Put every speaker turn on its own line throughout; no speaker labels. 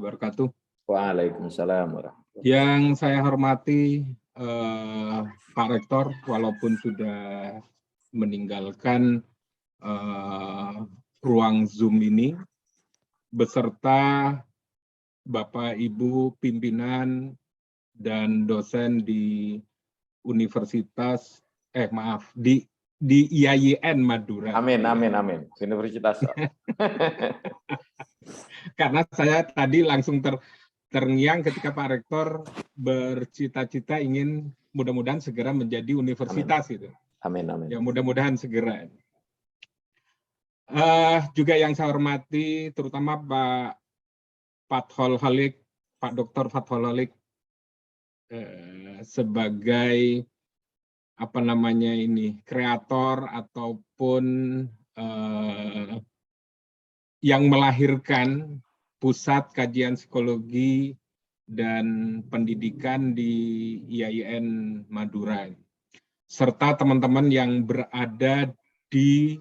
wabarakatuh.
Waalaikumsalam warahmatullahi wabarakatuh.
Yang saya hormati Pak Rektor, walaupun sudah meninggalkan ruang Zoom ini, beserta Bapak Ibu pimpinan dan dosen di Universitas, di IAIN Madura.
Amin, amin, amin. Universitas.
Karena saya tadi langsung terngiang ketika Pak Rektor bercita-cita ingin mudah-mudahan segera menjadi universitas
Amin.
itu.
Amin, amin.
Ya mudah-mudahan segera. Juga yang saya hormati terutama Pak Fathul Holik, Pak Dr. Fathul Holik sebagai kreator ataupun yang melahirkan Pusat Kajian Psikologi dan Pendidikan di IAIN Madura, serta teman-teman yang berada di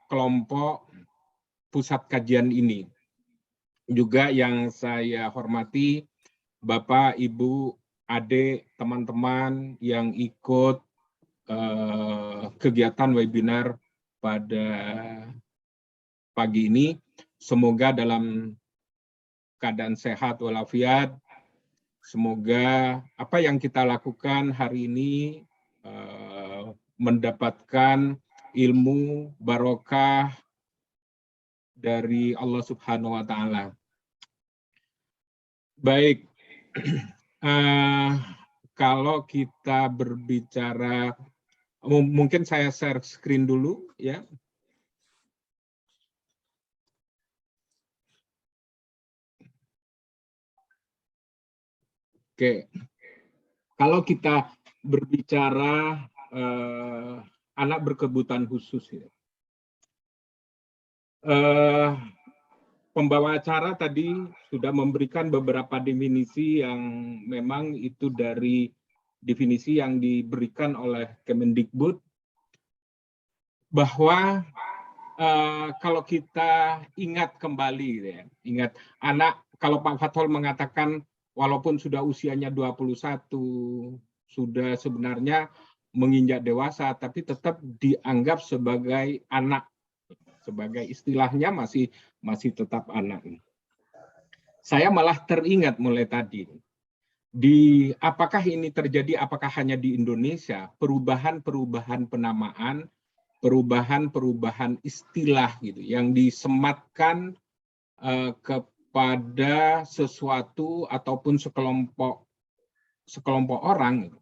kelompok pusat kajian ini. Juga yang saya hormati Bapak, Ibu, adik, teman-teman yang ikut kegiatan webinar pada pagi ini. Semoga dalam keadaan sehat walafiat. Semoga apa yang kita lakukan hari ini mendapatkan ilmu barokah dari Allah Subhanahu wa Ta'ala. Baik, kalau kita berbicara, mungkin saya share screen dulu ya. Oke, kalau kita berbicara anak berkebutuhan khusus ya. Pembawa acara tadi sudah memberikan beberapa definisi yang memang itu dari definisi yang diberikan oleh Kemendikbud, bahwa kalau kita ingat kembali ya, ingat anak, kalau Pak Fathul mengatakan walaupun sudah usianya 21, sudah sebenarnya menginjak dewasa, tapi tetap dianggap sebagai anak, sebagai istilahnya masih tetap anak. Saya malah teringat mulai tadi, apakah ini terjadi, apakah hanya di Indonesia, perubahan-perubahan penamaan, perubahan-perubahan istilah gitu, yang disematkan kepada sesuatu ataupun sekelompok orang.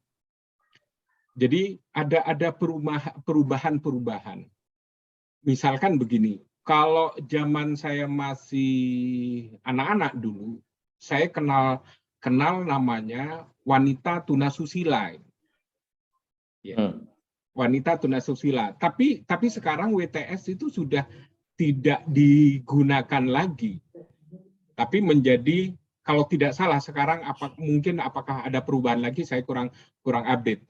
Jadi ada perubahan-perubahan. Misalkan begini, kalau zaman saya masih anak-anak dulu, saya kenal namanya wanita tunasusila. Ya. Wanita tunasusila. Tapi sekarang WTS itu sudah tidak digunakan lagi. Tapi menjadi, kalau tidak salah sekarang apakah ada perubahan lagi, saya kurang update.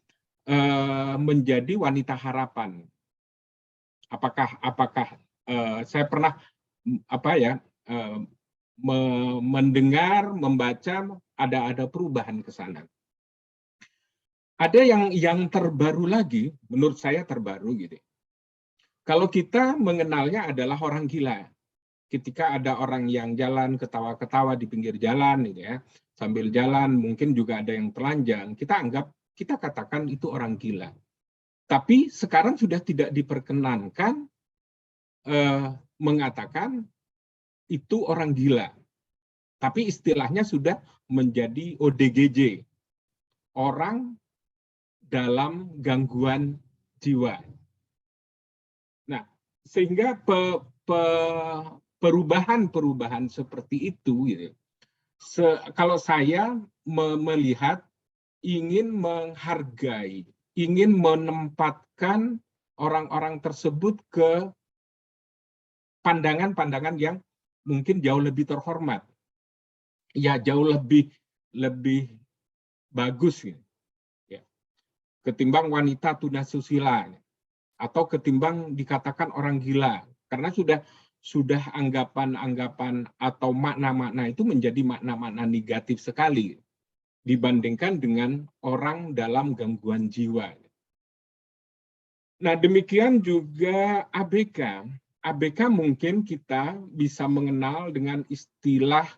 Menjadi wanita harapan. Apakah saya pernah mendengar, membaca ada perubahan ke sana. Ada yang terbaru lagi, menurut saya terbaru gitu. Kalau kita mengenalnya adalah orang gila. Ketika ada orang yang jalan ketawa-ketawa di pinggir jalan gitu ya, sambil jalan mungkin juga ada yang telanjang, kita katakan itu orang gila. Tapi sekarang sudah tidak diperkenankan mengatakan itu orang gila. Tapi istilahnya sudah menjadi ODGJ, orang dalam gangguan jiwa. Nah, sehingga perubahan-perubahan seperti itu, gitu. Kalau saya melihat ingin menghargai, ingin menempatkan orang-orang tersebut ke pandangan-pandangan yang mungkin jauh lebih terhormat, ya jauh lebih bagus, gitu. Ya. Ketimbang wanita tunasusila atau ketimbang dikatakan orang gila, karena sudah anggapan-anggapan atau makna-makna itu menjadi makna-makna negatif sekali dibandingkan dengan orang dalam gangguan jiwa. Nah, demikian juga ABK. ABK mungkin kita bisa mengenal dengan istilah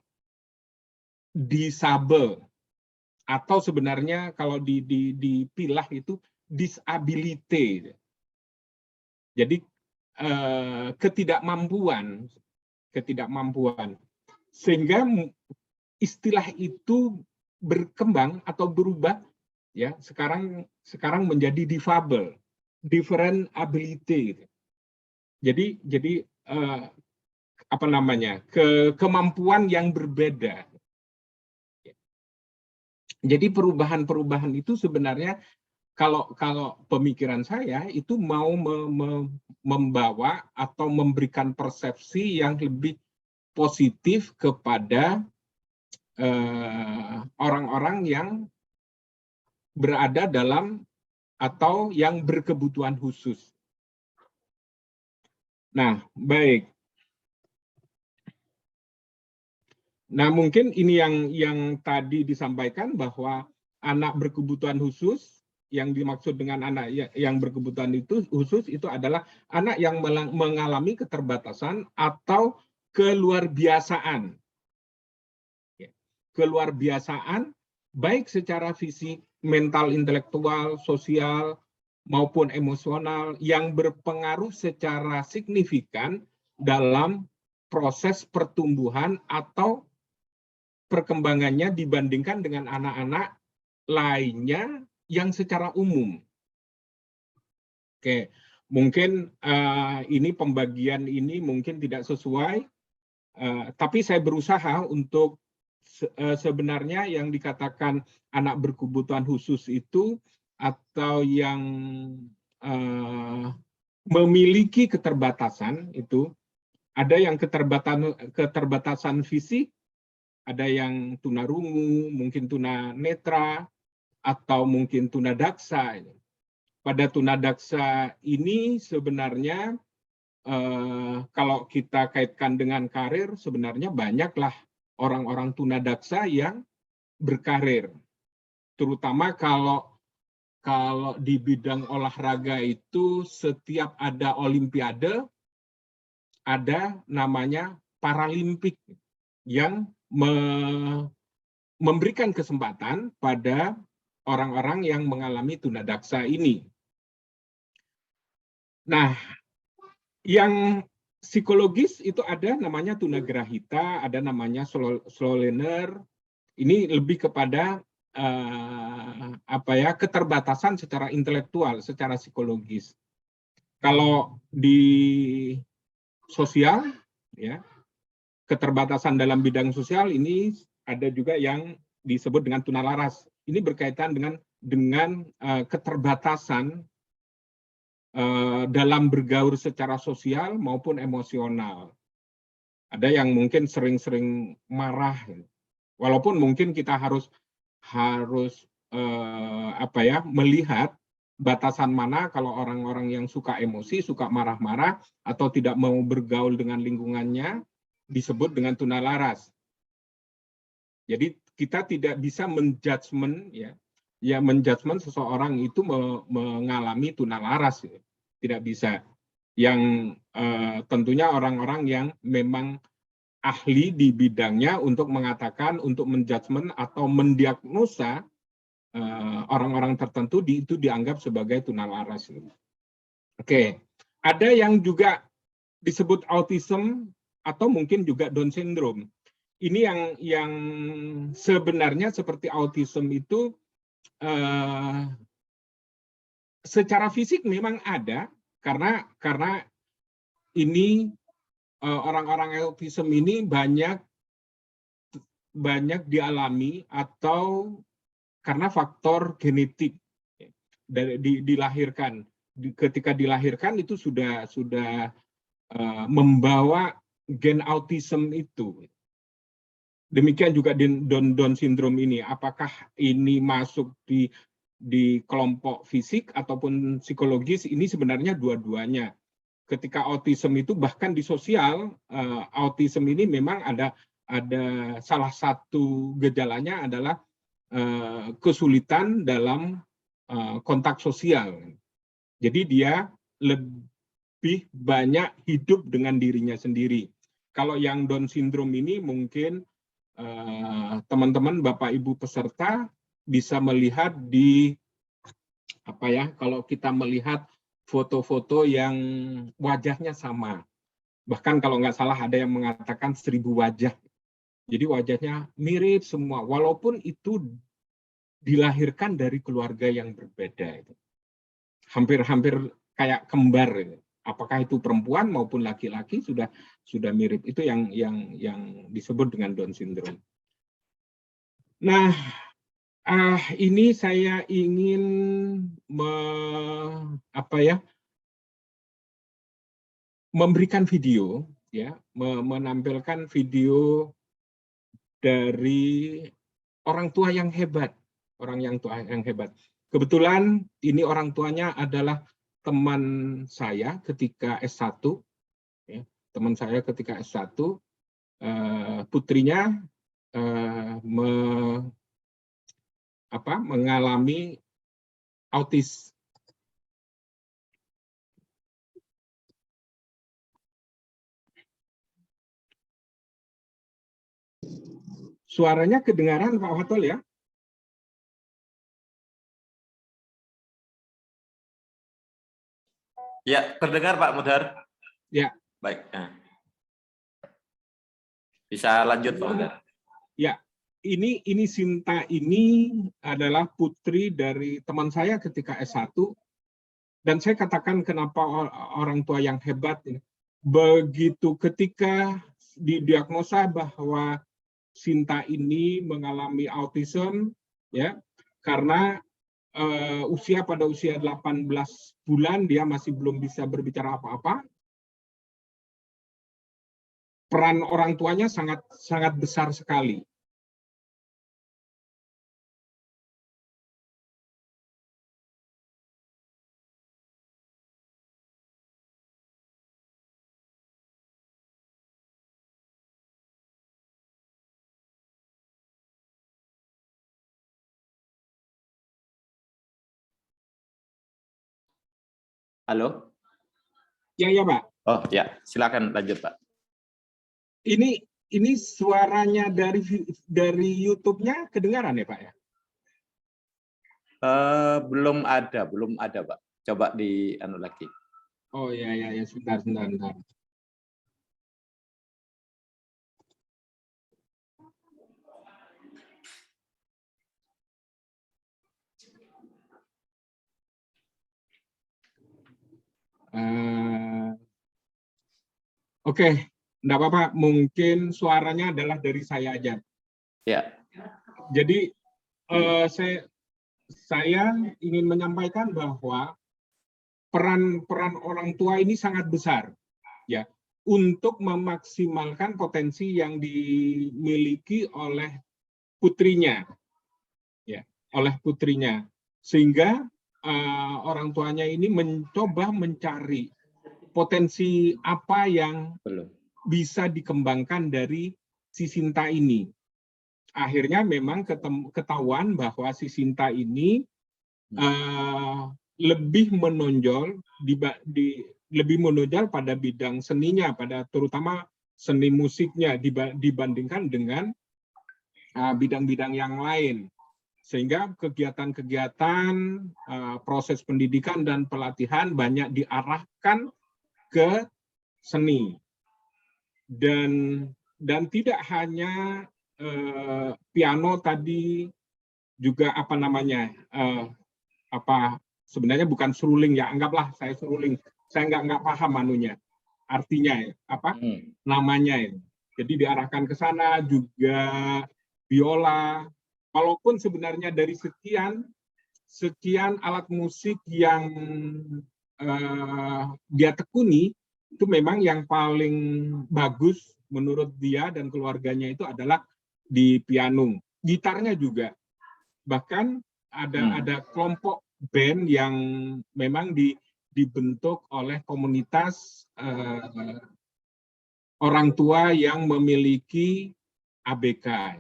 disabel, atau sebenarnya kalau dipilah itu disability. Jadi ketidakmampuan. Sehingga istilah itu berkembang atau berubah, ya, sekarang menjadi difabel, different ability. Jadi apa namanya, kemampuan yang berbeda. Jadi perubahan-perubahan itu sebenarnya kalau pemikiran saya itu mau membawa atau memberikan persepsi yang lebih positif kepada orang-orang yang berada dalam atau yang berkebutuhan khusus. Nah, baik. Nah, mungkin ini yang tadi disampaikan bahwa anak berkebutuhan khusus, yang dimaksud dengan anak yang berkebutuhan itu khusus itu adalah anak yang mengalami keterbatasan atau keluarbiasaan. Keluarbiasaan baik secara fisik, mental, intelektual, sosial, maupun emosional yang berpengaruh secara signifikan dalam proses pertumbuhan atau perkembangannya dibandingkan dengan anak-anak lainnya yang secara umum. Oke, mungkin ini pembagian ini mungkin tidak sesuai, tapi saya berusaha untuk sebenarnya yang dikatakan anak berkebutuhan khusus itu atau yang memiliki keterbatasan itu ada yang keterbatasan fisik, ada yang tunarungu, mungkin tunanetra, atau mungkin tunadaksa. Pada tunadaksa ini sebenarnya kalau kita kaitkan dengan karir, sebenarnya banyaklah orang-orang tunadaksa yang berkarir. Terutama kalau di bidang olahraga itu setiap ada olimpiade, ada namanya paralimpik yang memberikan kesempatan pada orang-orang yang mengalami tunadaksa ini. Nah, yang psikologis itu ada namanya tunagrahita, ada namanya slow learner. Ini lebih kepada keterbatasan secara intelektual, secara psikologis. Kalau di sosial, ya, keterbatasan dalam bidang sosial ini ada juga yang disebut dengan tunalaras. Ini berkaitan dengan keterbatasan dalam bergaul secara sosial maupun emosional. Ada yang mungkin sering-sering marah, walaupun mungkin kita harus melihat batasan mana kalau orang-orang yang suka emosi, suka marah-marah atau tidak mau bergaul dengan lingkungannya disebut dengan tunalaras. Jadi kita tidak bisa menjudgment menjudgment seseorang itu mengalami tunalaras, tidak bisa. Yang tentunya orang-orang yang memang ahli di bidangnya untuk mengatakan, untuk menjudgment atau mendiagnosa orang-orang tertentu itu dianggap sebagai tunalaras. Oke, ada yang juga disebut autism atau mungkin juga Down syndrome. Ini yang sebenarnya seperti autism itu secara fisik memang ada, karena ini orang-orang autism ini banyak dialami atau karena faktor genetik dilahirkan. Ketika dilahirkan itu sudah membawa gen autism itu. Demikian juga Down syndrome ini, apakah ini masuk di kelompok fisik ataupun psikologis? Ini sebenarnya dua-duanya. ketika autism itu bahkan di sosial, autism ini memang ada salah satu gejalanya adalah kesulitan dalam kontak sosial. Jadi dia lebih banyak hidup dengan dirinya sendiri. Kalau yang Down syndrome ini mungkin teman-teman Bapak Ibu peserta bisa melihat di kalau kita melihat foto-foto yang wajahnya sama. Bahkan kalau nggak salah ada yang mengatakan 1000 wajah. Jadi wajahnya mirip semua, walaupun itu dilahirkan dari keluarga yang berbeda. Hampir-hampir kayak kembar. Apakah itu perempuan maupun laki-laki sudah mirip. Itu yang disebut dengan Down syndrome. Nah, ini saya ingin memberikan video, ya, menampilkan video dari orang tua yang hebat, Kebetulan ini orang tuanya adalah teman saya ketika S1, ya, putrinya mengalami autis. Suaranya kedengaran Pak Fatul ya?
Ya, terdengar Pak Mudhar.
Ya.
Baik. Bisa lanjut Pak Mudhar.
Ya, ini Sinta ini adalah putri dari teman saya ketika S1. Dan saya katakan kenapa orang tua yang hebat. Begitu ketika didiagnosa bahwa Sinta ini mengalami autism, ya, karena pada usia 18 bulan dia masih belum bisa berbicara apa-apa. Peran orang tuanya sangat besar sekali.
Halo?
Ya, Pak.
Oh, ya. Silakan lanjut, Pak.
Ini suaranya dari YouTube-nya kedengaran ya, Pak ya?
Belum ada, Pak. Coba di lagi.
Oh ya, sebentar. Oke, enggak apa-apa. Mungkin suaranya adalah dari saya aja.
Ya.
Jadi saya ingin menyampaikan bahwa peran orang tua ini sangat besar, ya, untuk memaksimalkan potensi yang dimiliki oleh putrinya, ya, sehingga orang tuanya ini mencoba mencari potensi apa yang bisa dikembangkan dari si Sinta ini. Akhirnya memang ketahuan bahwa si Sinta ini lebih menonjol pada bidang seninya, terutama seni musiknya dibandingkan dengan bidang-bidang yang lain. Sehingga kegiatan-kegiatan proses pendidikan dan pelatihan banyak diarahkan ke seni. Dan tidak hanya piano tadi, juga sebenarnya bukan seruling ya, anggaplah saya seruling. Saya nggak paham artinya namanya ya. Jadi diarahkan ke sana, juga biola. Walaupun sebenarnya dari sekian alat musik yang dia tekuni, itu memang yang paling bagus menurut dia dan keluarganya itu adalah di piano. Gitarnya juga. Bahkan ada kelompok band yang memang dibentuk oleh komunitas orang tua yang memiliki ABK.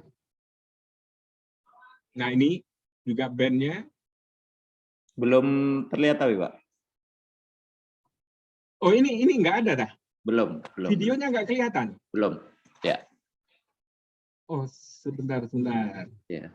Nah, ini juga bandnya.
Belum terlihat tapi Pak.
Oh, ini nggak ada dah.
Belum.
Videonya nggak kelihatan.
Belum. Ya.
Oh, sebentar.
Ya.